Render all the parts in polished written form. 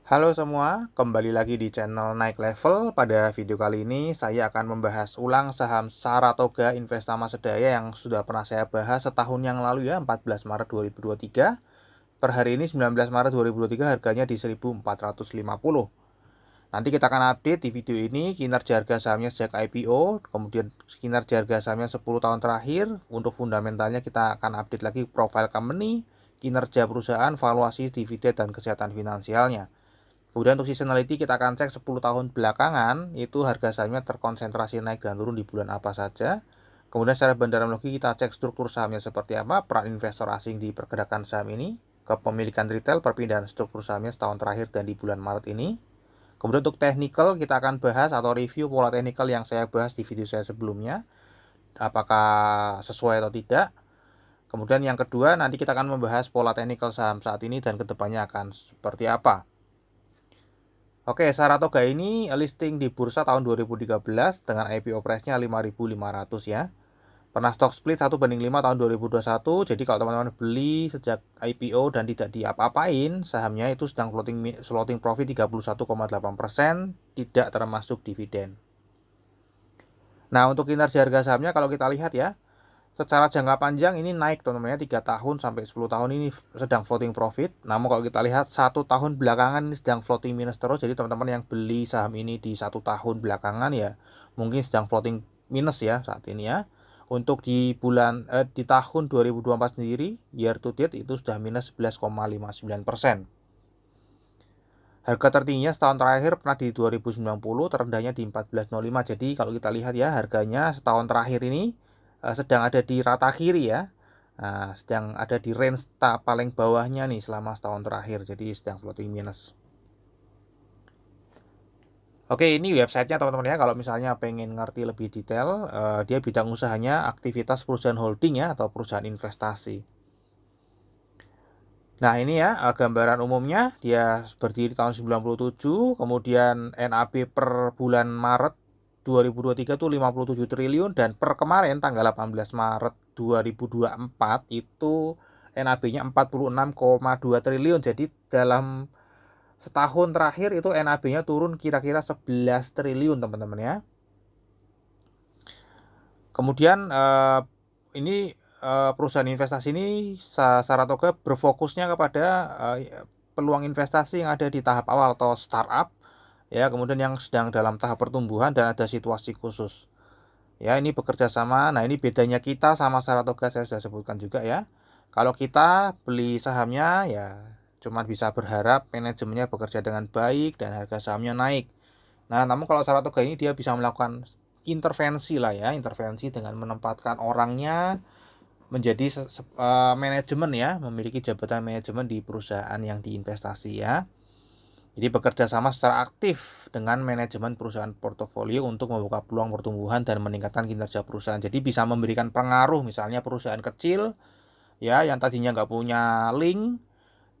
Halo semua, kembali lagi di channel Naik Level. Pada video kali ini saya akan membahas ulang saham Saratoga Investama Sedaya yang sudah pernah saya bahas setahun yang lalu ya, 14 Maret 2023. Per hari ini 19 Maret 2023 harganya di 1450. Nanti kita akan update di video ini kinerja harga sahamnya sejak IPO, kemudian kinerja harga sahamnya 10 tahun terakhir. Untuk fundamentalnya kita akan update lagi profil company, kinerja perusahaan, valuasi, dividen, dan kesehatan finansialnya. Kemudian untuk seasonality kita akan cek 10 tahun belakangan itu harga sahamnya terkonsentrasi naik dan turun di bulan apa saja. Kemudian secara bandaramologi kita cek struktur sahamnya seperti apa, peran investor asing di pergerakan saham ini, kepemilikan retail, perpindahan struktur sahamnya setahun terakhir dan di bulan Maret ini. Kemudian untuk technical kita akan bahas atau review pola technical yang saya bahas di video saya sebelumnya, apakah sesuai atau tidak. Kemudian yang kedua nanti kita akan membahas pola technical saham saat ini dan kedepannya akan seperti apa. Oke, Saratoga ini listing di bursa tahun 2013 dengan IPO price-nya 5.500 ya. Pernah stock split 1:5 tahun 2021. Jadi kalau teman-teman beli sejak IPO dan tidak diapa-apain, sahamnya itu sedang floating profit 31,8%, tidak termasuk dividen. Nah, untuk kinerja harga sahamnya kalau kita lihat ya, secara jangka panjang ini naik teman-teman ya, 3 tahun sampai 10 tahun ini sedang floating profit. Namun kalau kita lihat 1 tahun belakangan ini sedang floating minus terus. Jadi teman-teman yang beli saham ini di 1 tahun belakangan ya mungkin sedang floating minus ya saat ini ya. Untuk di tahun 2024 sendiri year to date itu sudah minus 11,59%. Harga tertingginya setahun terakhir pernah di 2090, terendahnya di 1405. Jadi kalau kita lihat ya harganya setahun terakhir ini sedang ada di rata kiri ya. Nah, sedang ada di range paling bawahnya nih selama setahun terakhir. Jadi sedang floating minus. Oke, ini websitenya teman-teman ya. Kalau misalnya pengen ngerti lebih detail, dia bidang usahanya aktivitas perusahaan holding ya atau perusahaan investasi. Nah ini ya gambaran umumnya, dia berdiri tahun 97, kemudian NAB per bulan Maret 2023 itu 57 triliun dan per kemarin tanggal 18 Maret 2024 itu NAB-nya 46,2 triliun. Jadi dalam setahun terakhir itu NAB-nya turun kira-kira 11 triliun teman-teman ya. Kemudian ini perusahaan investasi ini Saratoga berfokusnya kepada peluang investasi yang ada di tahap awal atau startup ya, kemudian yang sedang dalam tahap pertumbuhan dan ada situasi khusus. Ya, ini bekerja sama. Nah, ini bedanya kita sama Saratoga saya sudah sebutkan juga ya. Kalau kita beli sahamnya ya cuma bisa berharap manajemennya bekerja dengan baik dan harga sahamnya naik. Nah, namun kalau Saratoga ini dia bisa melakukan intervensi lah ya, intervensi dengan menempatkan orangnya menjadi manajemen ya, memiliki jabatan manajemen di perusahaan yang diinvestasi ya. Jadi bekerja sama secara aktif dengan manajemen perusahaan portofolio untuk membuka peluang pertumbuhan dan meningkatkan kinerja perusahaan. Jadi bisa memberikan pengaruh, misalnya perusahaan kecil ya yang tadinya nggak punya link,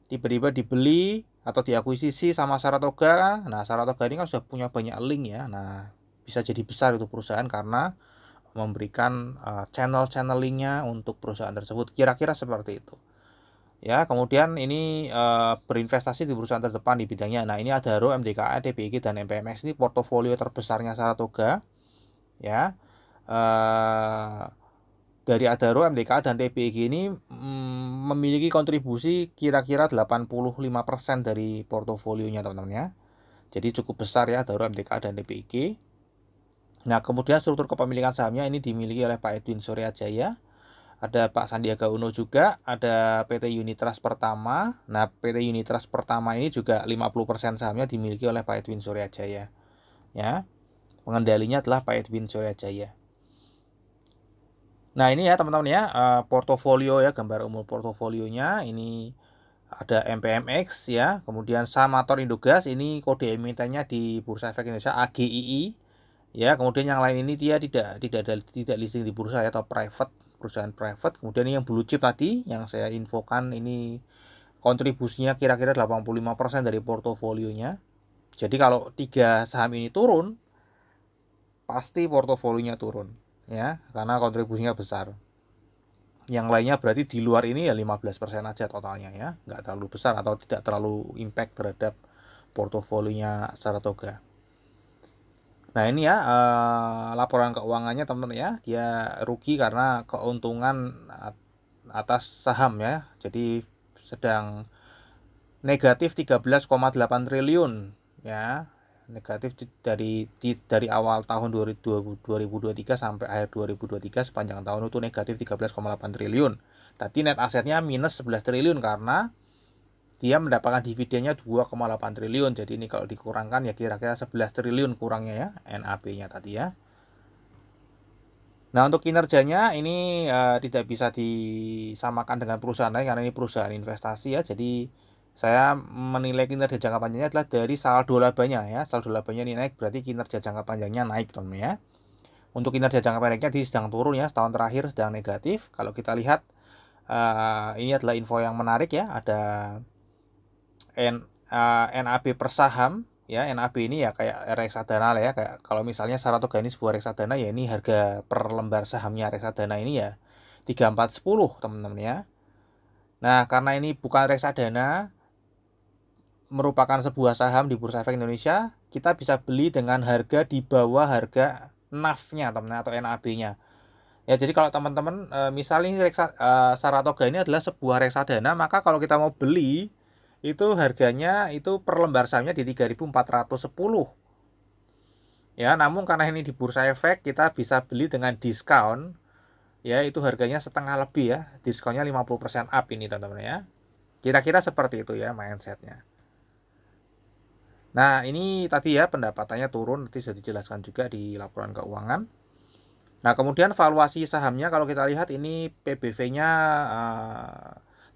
tiba-tiba dibeli atau diakuisisi sama Saratoga. Nah, Saratoga ini kan sudah punya banyak link ya. Nah, bisa jadi besar itu perusahaan karena memberikan channel-channel linknya untuk perusahaan tersebut. Kira-kira seperti itu. Ya, kemudian ini berinvestasi di perusahaan terdepan di bidangnya. Nah, ini Adaro, MDKA, DBG, dan MPMX ini portofolio terbesarnya Saratoga. Ya, dari Adaro, MDKA, dan TBG ini memiliki kontribusi kira-kira 85% dari portofolionya teman-teman ya. Jadi cukup besar ya Adaro, MDKA, dan TBG. Nah, kemudian struktur kepemilikan sahamnya ini dimiliki oleh Pak Edwin Suryajaya, ada Pak Sandiaga Uno juga, ada PT Unitrust Pertama. Nah, PT Unitrust Pertama ini juga 50% sahamnya dimiliki oleh Pak Edwin Suryajaya. Ya, pengendalinya adalah Pak Edwin Suryajaya. Nah, ini ya teman-teman ya, portofolio ya, gambar umum portofolionya. Ini ada MPMX ya, kemudian Samator Indogas, ini kode emitennya di Bursa Efek Indonesia AGII. Ya, kemudian yang lain ini dia tidak listing di bursa ya, atau private, perusahaan private. Kemudian yang blue chip tadi yang saya infokan ini kontribusinya kira-kira 85% dari portofolionya. Jadi kalau 3 saham ini turun, pasti portofolionya turun ya, karena kontribusinya besar. Yang lainnya berarti di luar ini ya 15% aja totalnya ya, nggak terlalu besar atau tidak terlalu impact terhadap portofolionya Saratoga. Nah ini ya laporan keuangannya teman-teman ya, dia rugi karena keuntungan atas saham ya, jadi sedang negatif 13,8 triliun ya, negatif dari awal tahun 2023 sampai akhir 2023 sepanjang tahun itu negatif 13,8 triliun. Tadi net asetnya minus 11 triliun karena dia mendapatkan dividennya 2,8 triliun. Jadi ini kalau dikurangkan ya kira-kira 11 triliun kurangnya ya NAB-nya tadi ya. Nah untuk kinerjanya ini tidak bisa disamakan dengan perusahaan lain karena ini perusahaan investasi ya. Jadi saya menilai kinerja jangka panjangnya adalah dari saldo labanya ya. Saldo labanya ini naik berarti kinerja jangka panjangnya naik teman-teman ya. Untuk kinerja jangka pendeknya di sedang turun ya, setahun terakhir sedang negatif. Kalau kita lihat ini adalah info yang menarik ya, ada NAB per saham ya. NAB ini ya kayak reksadana lah ya, kayak kalau misalnya Saratoga ini sebuah reksadana ya, ini harga per lembar sahamnya reksadana ini ya 3410 teman-teman ya. Nah karena ini bukan reksadana, merupakan sebuah saham di Bursa Efek Indonesia, kita bisa beli dengan harga di bawah harga NAV-nya teman-teman atau NAB-nya ya. Jadi kalau teman-teman misalnya Saratoga ini adalah sebuah reksadana, maka kalau kita mau beli itu harganya itu per lembar sahamnya di 3.410 ya. Namun karena ini di Bursa Efek kita bisa beli dengan diskon ya, itu harganya setengah lebih ya, diskonnya 50% up ini teman-teman ya. Kira-kira seperti itu ya mindsetnya. Nah ini tadi ya pendapatannya turun, nanti sudah dijelaskan juga di laporan keuangan. Nah kemudian valuasi sahamnya kalau kita lihat ini PBV-nya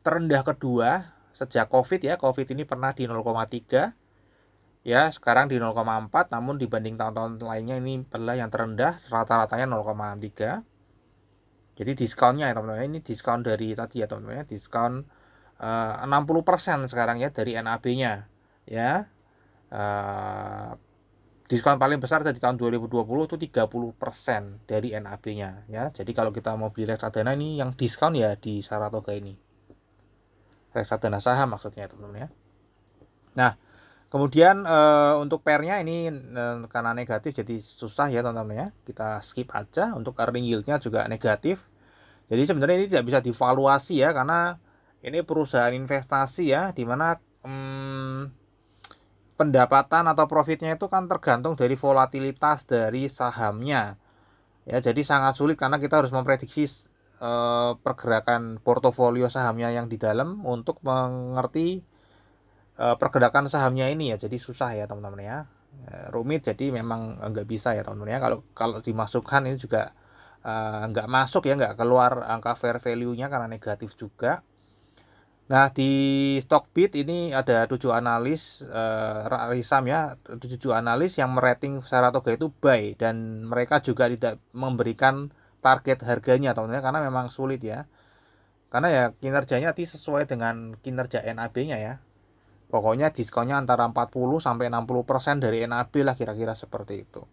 terendah kedua sejak COVID ya. COVID ini pernah di 0,3 ya, sekarang di 0,4, namun dibanding tahun-tahun lainnya ini adalah yang terendah, rata-ratanya 0,63. Jadi diskonnya ya teman-teman, ini diskon dari tadi ya teman-teman ya, diskon 60% sekarang ya dari NAB-nya ya. Diskon paling besar dari tahun 2020 itu 30% dari NAB-nya ya. Jadi kalau kita mau beli reksadana ini yang diskon ya di Saratoga ini. Reksadana saham maksudnya teman-teman ya. Nah, kemudian untuk pair-nya ini karena negatif jadi susah ya teman-teman ya. Kita skip aja. Untuk earning yield-nya juga negatif. Jadi sebenarnya ini tidak bisa divaluasi ya, karena ini perusahaan investasi ya, dimana pendapatan atau profitnya itu kan tergantung dari volatilitas dari sahamnya ya. Jadi sangat sulit karena kita harus memprediksi pergerakan portofolio sahamnya yang di dalam untuk mengerti pergerakan sahamnya ini ya. Jadi susah ya teman-teman ya, rumit, jadi memang nggak bisa ya teman-teman ya. Kalau dimasukkan ini juga nggak masuk ya, nggak keluar angka fair value-nya karena negatif juga. Nah di Stockbit ini ada 7 analis risam ya, 7 analis yang merating Saratoga itu buy, dan mereka juga tidak memberikan target harganya teman-teman karena memang sulit ya, karena ya kinerjanya sesuai dengan kinerja NAB-nya ya. Pokoknya diskonnya antara 40 sampai 60% dari NAB lah, kira-kira seperti itu.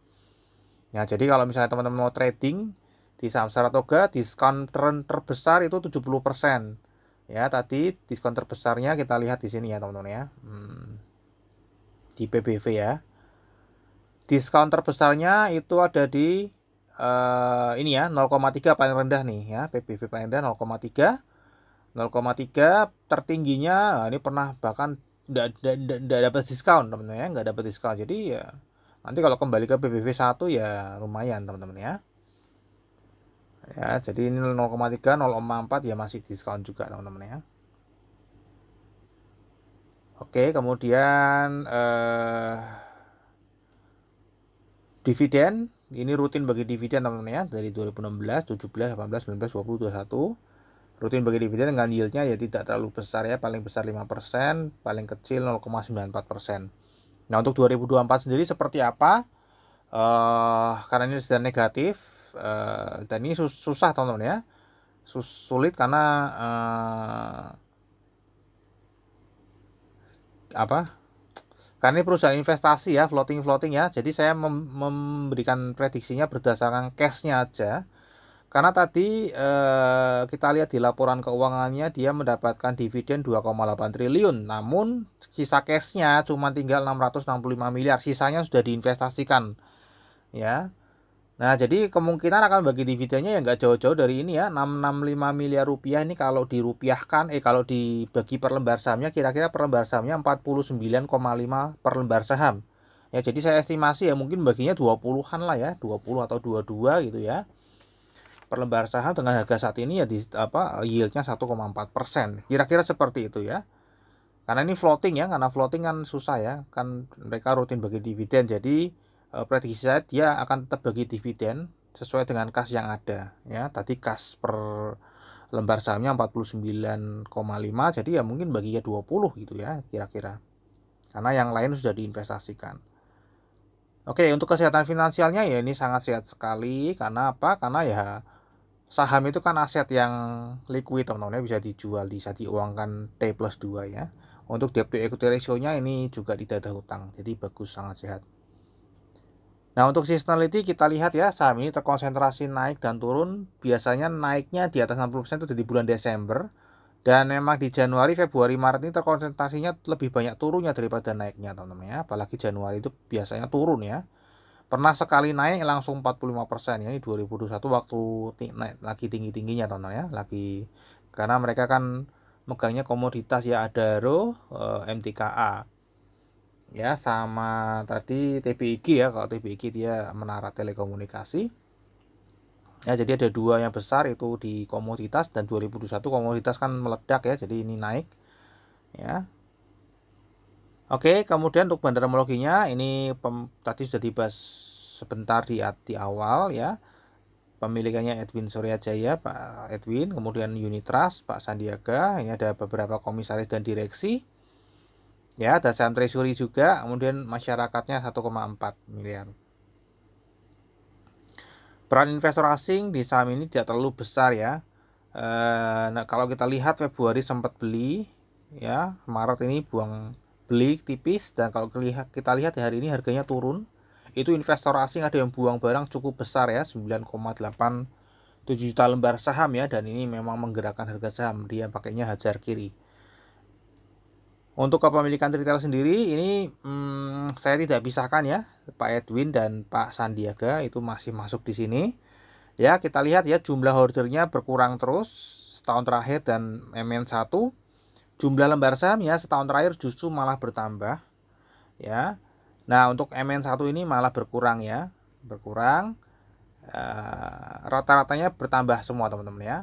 Ya jadi kalau misalnya teman-teman mau trading di saham Saratoga, diskon terbesar itu 70%. Ya, tadi diskon terbesarnya kita lihat di sini ya teman-teman ya. Di PBV ya. Diskon terbesarnya itu ada di ini ya, 0,3 paling rendah nih ya. PBV paling rendah 0,3. 0,3 tertingginya ini pernah bahkan enggak dapat diskon teman-teman ya, enggak dapat diskon. Jadi ya nanti kalau kembali ke PBV 1 ya lumayan teman-teman ya. Ya, jadi ini 0,3, 0,4 ya masih diskon juga teman-teman ya. Oke, kemudian dividen, ini rutin bagi dividen teman-teman ya, dari 2016, 17, 18, 19, 20, 21. Rutin bagi dividen dengan yieldnya ya tidak terlalu besar ya, paling besar 5%, paling kecil 0,94%. Nah untuk 2024 sendiri seperti apa? Karena ini sudah negatif, dan ini susah teman-teman ya, sulit karena karena ini perusahaan investasi ya, floating ya. Jadi saya memberikan prediksinya berdasarkan cashnya aja. Karena tadi kita lihat di laporan keuangannya dia mendapatkan dividen 2,8 triliun, namun sisa cashnya cuma tinggal 665 miliar, sisanya sudah diinvestasikan, ya. Nah, jadi kemungkinan akan bagi dividennya ya nggak jauh-jauh dari ini ya, 665 miliar rupiah ini kalau dirupiahkan, kalau dibagi per lembar sahamnya, kira-kira per lembar sahamnya 49,5 per lembar saham. Ya, jadi saya estimasi ya mungkin baginya 20-an lah ya, 20 atau 22 gitu ya. Per lembar saham dengan harga saat ini ya yieldnya 1,4%. Kira-kira seperti itu ya. Karena ini floating ya, karena floating kan susah ya, kan mereka rutin bagi dividen. Jadi prediksi saya dia akan tetap bagi dividen sesuai dengan kas yang ada ya. Tadi kas per lembar sahamnya 49,5, jadi ya mungkin baginya 20 gitu ya kira-kira. Karena yang lain sudah diinvestasikan. Oke, untuk kesehatan finansialnya ya ini sangat sehat sekali. Karena apa? Karena ya saham itu kan aset yang liquid teman-teman, bisa dijual, bisa diuangkan T+2 ya. Untuk debt to equity ratio-nya ini juga tidak ada hutang, jadi bagus, sangat sehat. Nah, untuk seasonality kita lihat ya, saham ini terkonsentrasi naik dan turun. Biasanya naiknya di atas 60% itu di bulan Desember. Dan memang di Januari, Februari, Maret ini terkonsentrasinya lebih banyak turunnya daripada naiknya teman-teman ya. Apalagi Januari itu biasanya turun ya. Pernah sekali naik langsung 45% ya, ini 2021 waktu naik lagi tinggi-tingginya teman-teman ya. Karena mereka kan megangnya komoditas ya, Adaro, MTKA. Ya, sama tadi TBIG ya. Kalau TBIG dia menara telekomunikasi. Ya, jadi ada dua yang besar itu di komoditas, dan 2021 komoditas kan meledak ya, jadi ini naik. Ya. Oke, kemudian untuk bandarmologinya ini tadi sudah dibahas sebentar di awal ya. Pemilikannya Edwin Suryajaya, Pak Edwin, kemudian Unitrust, Pak Sandiaga. Ini ada beberapa komisaris dan direksi. Ya, ada saham treasury juga, kemudian masyarakatnya 1,4 miliar. Peran investor asing di saham ini tidak terlalu besar ya. Nah, kalau kita lihat Februari sempat beli ya, Maret ini buang beli tipis, dan kalau kita lihat hari ini harganya turun. Itu investor asing ada yang buang barang cukup besar ya, 9,87 juta lembar saham ya, dan ini memang menggerakkan harga saham, dia pakainya hajar kiri. Untuk kepemilikan retail sendiri ini saya tidak pisahkan ya, Pak Edwin dan Pak Sandiaga itu masih masuk di sini. Ya, kita lihat ya jumlah ordernya berkurang terus setahun terakhir, dan MN1 jumlah lembar saham ya setahun terakhir justru malah bertambah ya. Nah, untuk MN1 ini malah berkurang ya, berkurang. Rata-ratanya bertambah semua teman-teman ya.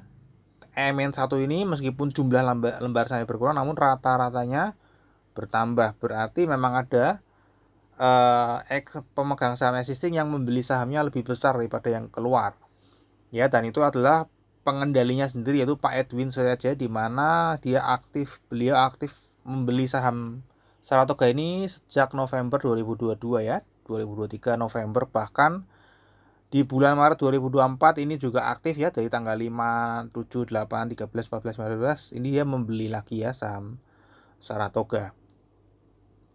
MN1 ini meskipun jumlah lembar sahamnya berkurang, namun rata-ratanya bertambah. Berarti memang ada pemegang saham existing yang membeli sahamnya lebih besar daripada yang keluar. Ya, dan itu adalah pengendalinya sendiri, yaitu Pak Edwin Suryajaya, di mana beliau aktif membeli saham Saratoga ini sejak November 2022 ya, 2023 November, bahkan di bulan Maret 2024 ini juga aktif ya, dari tanggal 5, 7, 8, 13, 14, 15 ini dia membeli lagi ya saham Saratoga.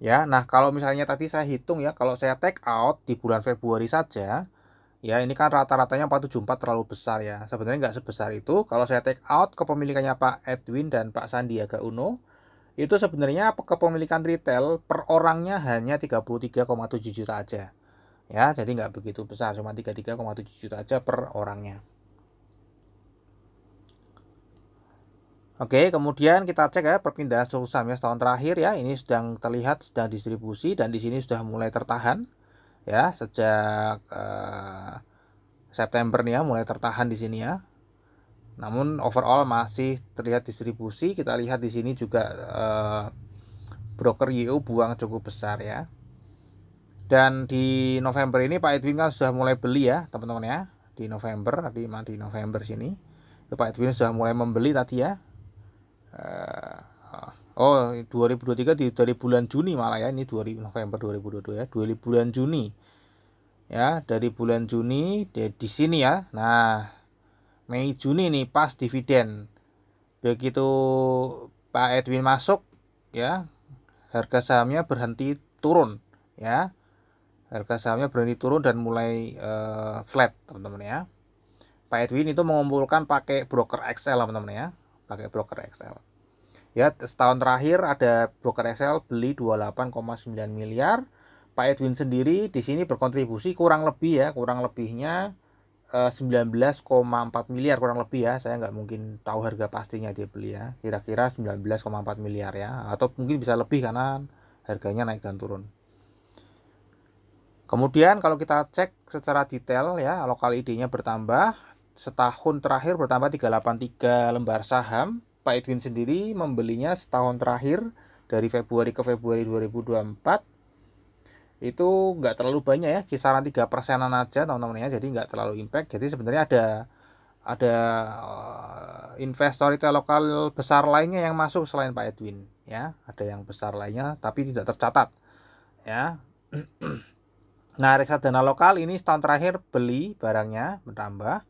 Ya, nah kalau misalnya tadi saya hitung ya, kalau saya take out di bulan Februari saja, ya ini kan rata-ratanya 474 terlalu besar ya. Sebenarnya nggak sebesar itu. Kalau saya take out kepemilikannya Pak Edwin dan Pak Sandiaga Uno, itu sebenarnya kepemilikan retail per orangnya hanya 33,7 juta aja. Ya, jadi nggak begitu besar, cuma 33,7 juta aja per orangnya. Oke, kemudian kita cek ya perpindahan suku sahamnya setahun terakhir ya. Ini sedang terlihat sedang distribusi, dan di sini sudah mulai tertahan ya sejak September nih ya, mulai tertahan di sini ya. Namun overall masih terlihat distribusi. Kita lihat di sini juga broker YU buang cukup besar ya. Dan di November ini Pak Edwin kan sudah mulai beli ya teman-teman ya. Di November sini Pak Edwin sudah mulai membeli tadi ya. 2023 dari bulan Juni malah ya, ini November 2022 ya, bulan Juni ya, dari bulan Juni di sini ya. Nah, Mei Juni nih pas dividen, begitu Pak Edwin masuk ya, harga sahamnya berhenti turun dan mulai flat teman-teman ya. Pak Edwin itu mengumpulkan pakai broker Excel teman-teman ya, pakai broker Excel. Ya, setahun terakhir ada broker Excel beli 28,9 miliar. Pak Edwin sendiri di sini berkontribusi kurang lebih ya, kurang lebihnya 19,4 miliar kurang lebih ya. Saya nggak mungkin tahu harga pastinya dia beli ya. Kira-kira 19,4 miliar ya, atau mungkin bisa lebih karena harganya naik dan turun. Kemudian kalau kita cek secara detail ya, lokal ID-nya bertambah. Setahun terakhir bertambah 383 lembar saham. Pak Edwin sendiri membelinya setahun terakhir dari Februari ke Februari 2024 itu nggak terlalu banyak ya, kisaran 3%-an aja teman-teman ya, jadi nggak terlalu impact. Jadi sebenarnya ada investor retail lokal besar lainnya yang masuk selain Pak Edwin ya, ada yang besar lainnya tapi tidak tercatat ya. Nah, reksadana lokal ini setahun terakhir beli barangnya bertambah.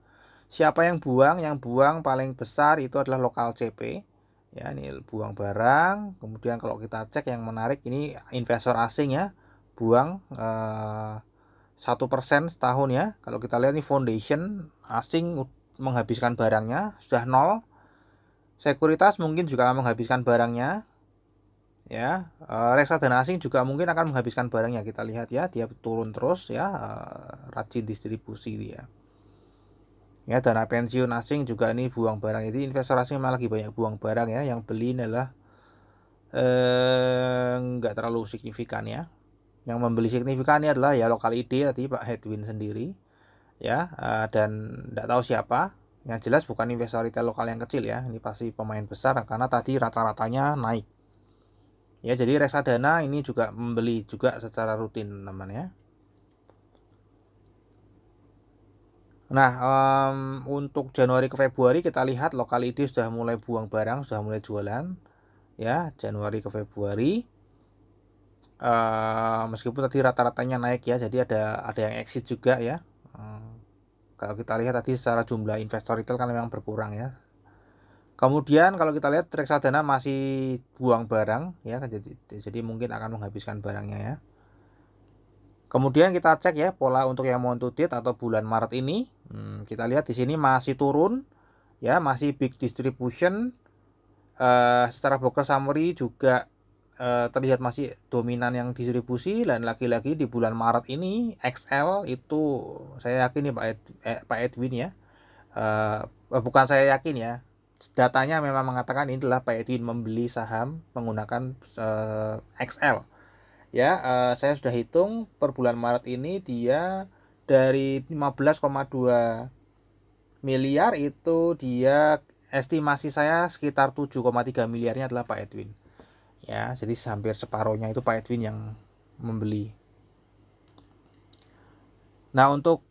Siapa yang buang? Yang buang paling besar itu adalah lokal CP. Ya, ini buang barang. Kemudian kalau kita cek yang menarik ini investor asing ya, buang 1% setahun ya. Kalau kita lihat ini foundation asing menghabiskan barangnya sudah 0. Sekuritas mungkin juga akan menghabiskan barangnya. Ya, reksadana asing juga mungkin akan menghabiskan barangnya. Kita lihat ya, dia turun terus ya, rajin distribusi dia. Ya, dana pensiun asing juga ini buang barang. Jadi investor asing malah lagi banyak buang barang ya. Yang beli adalah nggak terlalu signifikan ya. Yang membeli signifikan ini adalah ya lokal ID tadi Pak Edwin sendiri ya, dan nggak tahu siapa. Yang jelas bukan investor retail lokal yang kecil ya. Ini pasti pemain besar karena tadi rata-ratanya naik. Ya, jadi reksadana ini juga membeli juga secara rutin teman-teman ya. Nah, untuk Januari ke Februari kita lihat lokal ID sudah mulai buang barang, sudah mulai jualan ya, Januari ke Februari. Meskipun tadi rata-ratanya naik ya, jadi ada yang exit juga ya. Kalau kita lihat tadi secara jumlah investor retail kan memang berkurang ya. Kemudian kalau kita lihat reksadana masih buang barang ya, jadi mungkin akan menghabiskan barangnya ya. Kemudian kita cek ya pola untuk yang month to date atau bulan Maret ini. Kita lihat di sini masih turun ya, masih big distribution. Secara broker summary juga terlihat masih dominan yang distribusi, dan lagi-lagi di bulan Maret ini XL itu saya yakin nih Pak Edwin ya. Bukan saya yakin ya. Datanya memang mengatakan ini adalah Pak Edwin membeli saham menggunakan XL. Ya, saya sudah hitung per bulan Maret ini dia dari 15,2 miliar itu dia estimasi saya sekitar 7,3 miliarnya adalah Pak Edwin. Ya, jadi hampir separuhnya itu Pak Edwin yang membeli. Nah, untuk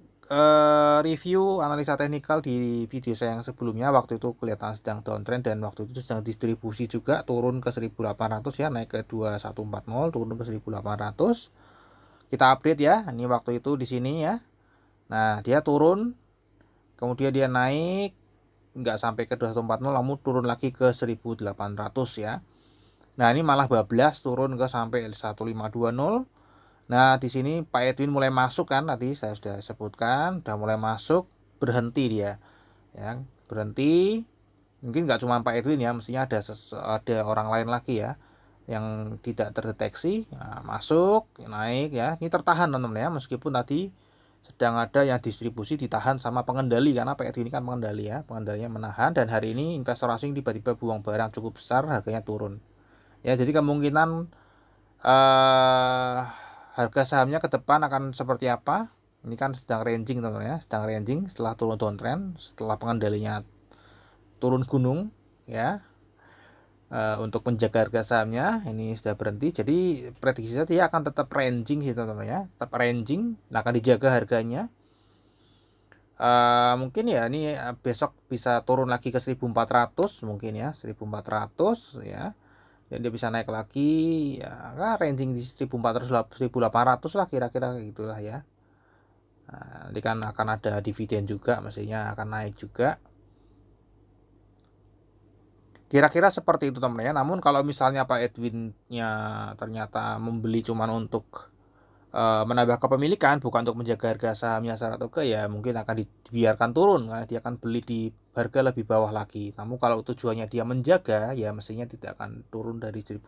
review analisa teknikal di video saya yang sebelumnya, waktu itu kelihatan sedang downtrend dan waktu itu sedang distribusi juga, turun ke 1800 ya, naik ke 2140, turun ke 1800. Kita update ya, ini waktu itu di sini ya. Nah, dia turun, kemudian dia naik nggak sampai ke 2140, namun turun lagi ke 1800 ya. Nah, ini malah bablas turun ke sampai 1520. Nah, di sini Pak Edwin mulai masuk kan, tadi saya sudah sebutkan, udah mulai masuk, berhenti dia. Ya, berhenti. Mungkin nggak cuma Pak Edwin ya, mestinya ada orang lain lagi ya yang tidak terdeteksi. Nah, masuk, naik ya. Ini tertahan teman-teman ya, meskipun tadi sedang ada yang distribusi ditahan sama pengendali, karena Pak Edwin ini kan pengendali ya, pengendalinya menahan, dan hari ini investor asing tiba-tiba buang barang cukup besar, harganya turun. Ya, jadi kemungkinan harga sahamnya ke depan akan seperti apa? Ini kan sedang ranging teman-teman ya, sedang ranging setelah turun downtrend, setelah pengendalinya turun gunung ya. Untuk menjaga harga sahamnya ini sudah berhenti, jadi prediksi saya dia akan tetap ranging sih teman-teman ya, tetap ranging, akan dijaga harganya. Mungkin ya ini besok bisa turun lagi ke 1400 mungkin ya, 1400 ya. Dan dia bisa naik lagi ya, ranging di 1400 1800 lah kira-kira gitulah ya. Nah, nanti kan akan ada dividen juga, mestinya akan naik juga. Kira-kira seperti itu teman ya. Namun kalau misalnya Pak Edwinnya ternyata membeli cuman untuk menambah kepemilikan bukan untuk menjaga harga sahamnya Saratoga, ya mungkin akan dibiarkan turun karena dia akan beli di harga lebih bawah lagi. Namun kalau tujuannya dia menjaga, ya mestinya tidak akan turun dari 1.400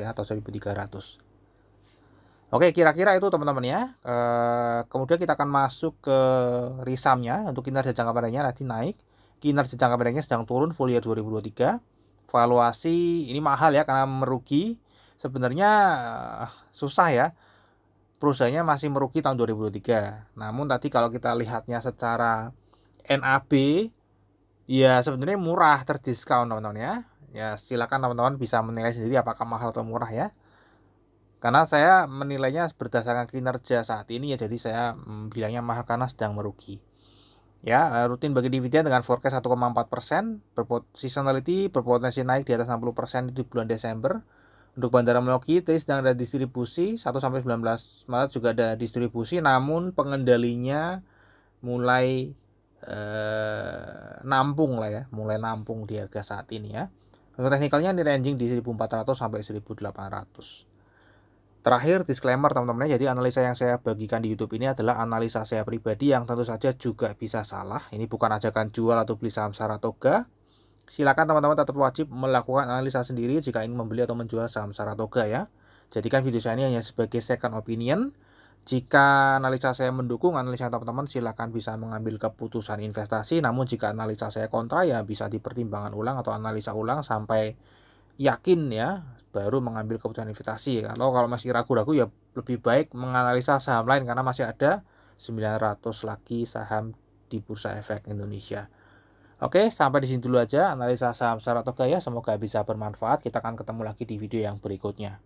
ya atau 1.300. Oke, kira-kira itu teman-teman ya. Kemudian kita akan masuk ke risamnya. Untuk kinerja jangka pendeknya nanti naik, kinerja jangka pendeknya sedang turun full year 2023. Valuasi ini mahal ya karena merugi. Sebenarnya susah ya, perusahaannya masih merugi tahun 2023. Namun tadi kalau kita lihatnya secara NAB, ya sebenarnya murah, terdiskon teman-teman ya. Ya silakan teman-teman bisa menilai sendiri apakah mahal atau murah ya. Karena saya menilainya berdasarkan kinerja saat ini ya, jadi saya bilangnya mahal karena sedang merugi. Ya, rutin bagi dividen dengan forecast 1,4%, seasonality berpotensi naik di atas 60% di bulan Desember. Untuk Bandara Meloki tadi sedang ada distribusi 1 sampai 19 Maret juga ada distribusi, namun pengendalinya mulai nampung lah ya, mulai nampung di harga saat ini ya. Untuk teknikalnya ini ranging di 1.400 sampai 1.800. Terakhir disclaimer teman-teman, jadi analisa yang saya bagikan di YouTube ini adalah analisa saya pribadi yang tentu saja juga bisa salah. Ini bukan ajakan jual atau beli saham Saratoga. Silakan teman-teman tetap wajib melakukan analisa sendiri jika ingin membeli atau menjual saham Saratoga ya. Jadikan video saya ini hanya sebagai second opinion. Jika analisa saya mendukung analisa teman-teman, silakan bisa mengambil keputusan investasi. Namun jika analisa saya kontra, ya bisa dipertimbangkan ulang atau analisa ulang sampai yakin ya, baru mengambil keputusan investasi. Kalau masih ragu-ragu, ya lebih baik menganalisa saham lain karena masih ada 900 lagi saham di Bursa Efek Indonesia. Oke, sampai di sini dulu aja analisa saham Saratoga ya. Semoga bisa bermanfaat. Kita akan ketemu lagi di video yang berikutnya.